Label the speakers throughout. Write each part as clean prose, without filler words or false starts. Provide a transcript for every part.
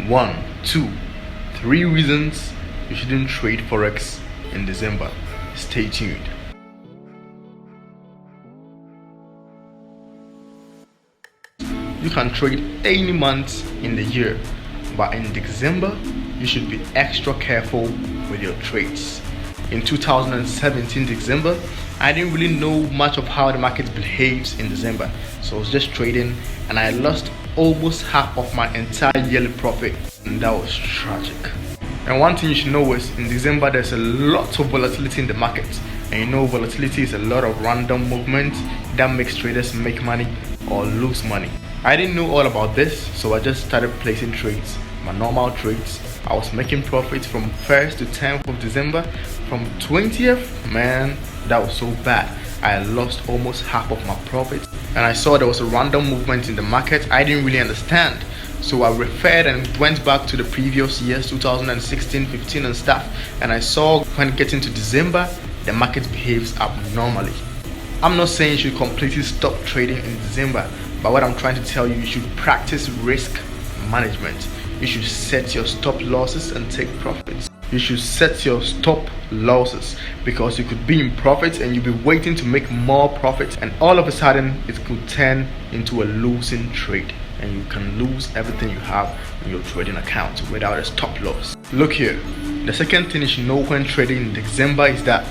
Speaker 1: 1, 2, 3 reasons you shouldn't trade Forex in December. Stay tuned. You can trade any month in the year, but in December, you should be extra careful with your trades. In 2017 December, I didn't really know much of how the market behaves in December, so I was just trading and I lost almost half of my entire yearly profit, and that was tragic. And one thing you should know is in December there's a lot of volatility in the market, and you know volatility is a lot of random movement that makes traders make money or lose money. I didn't know all about this, so I just started placing trades, my normal trades. I was making profits from 1st to 10th of December. From 20th, man, that was so bad. I lost almost half of my profits, and I saw there was a random movement in the market I didn't really understand. So I referred and went back to the previous years, 2016, 15 and stuff, and I saw when getting to December, the market behaves abnormally. I'm not saying you should completely stop trading in December, but what I'm trying to tell you, you should practice risk management. You should set your stop losses and take profits. You should set your stop losses, because you could be in profits and you'll be waiting to make more profits, and all of a sudden it could turn into a losing trade and you can lose everything you have in your trading account without a stop loss. Look here, the second thing you should know when trading in December is that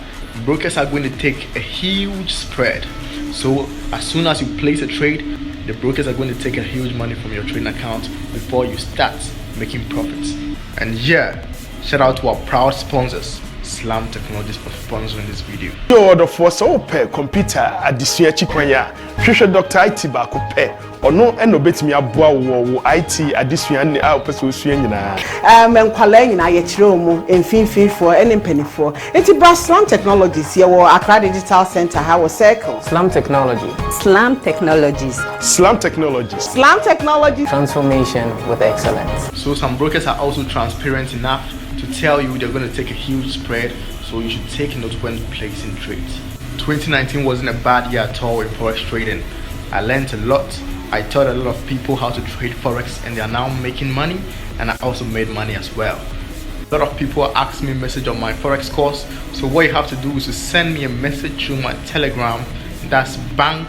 Speaker 1: brokers are going to take a huge spread. So as soon as you place a trade, the brokers are going to take a huge money from your trading account before you start making profits. And yeah, shout out to our proud sponsors, Slam Technologies, for sponsoring this video.
Speaker 2: Yo, the force open computer at the Chikwanya. Future Dr. IT back or no and no bet me a boa IT at this one out person swingina.
Speaker 3: And calling I yet room in fin for any penny for. It's about Slam Technologies here or Accra Digital Center, how a circle.
Speaker 4: Slam Technology.
Speaker 5: Slam Technologies.
Speaker 2: Slam Technologies.
Speaker 3: Slam Technologies.
Speaker 4: Transformation with excellence.
Speaker 1: So some brokers are also transparent enough to tell you they're going to take a huge spread, so you should take note when placing trades. 2019 wasn't a bad year at all in Forex trading. I learned a lot. I taught a lot of people how to trade Forex, and they are now making money, and I also made money as well. A lot of people ask me a message on my Forex course, so what you have to do is to send me a message through my Telegram. That's Bank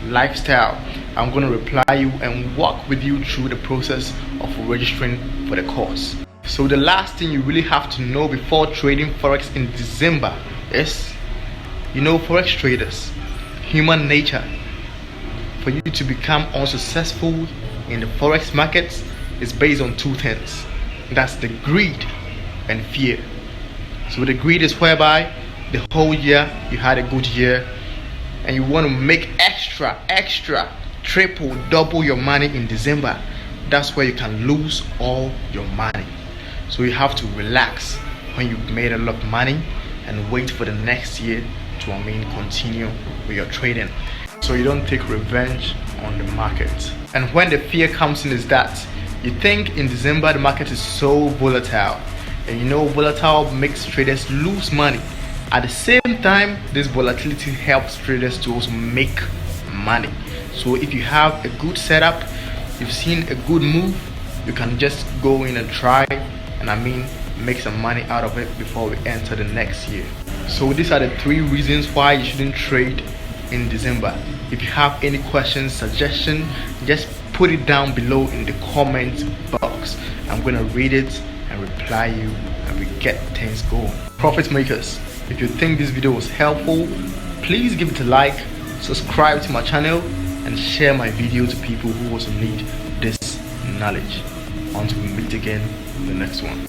Speaker 1: Lifestyle. I'm going to reply you and walk with you through the process of registering for the course. So the last thing you really have to know before trading Forex in December is, you know, Forex traders, human nature. For you to become unsuccessful in the Forex markets is based on two things. That's the greed and fear. So the greed is whereby the whole year you had a good year and you want to make extra, triple, double your money in December. That's where you can lose all your money. So you have to relax when you've made a lot of money and wait for the next year to continue with your trading, so you don't take revenge on the market. And when the fear comes in is that you think in December the market is so volatile, and you know volatile makes traders lose money. At the same time, this volatility helps traders to also make money. So if you have a good setup, you've seen a good move, you can just go in and try and make some money out of it before we enter the next year. So these are the 3 reasons why you shouldn't trade in December. If you have any questions, suggestions, just put it down below in the comment box. I'm gonna read it and reply you, and we get things going. Profit makers, if you think this video was helpful, please give it a like, subscribe to my channel, and share my video to people who also need this knowledge. Until we meet again in the next one.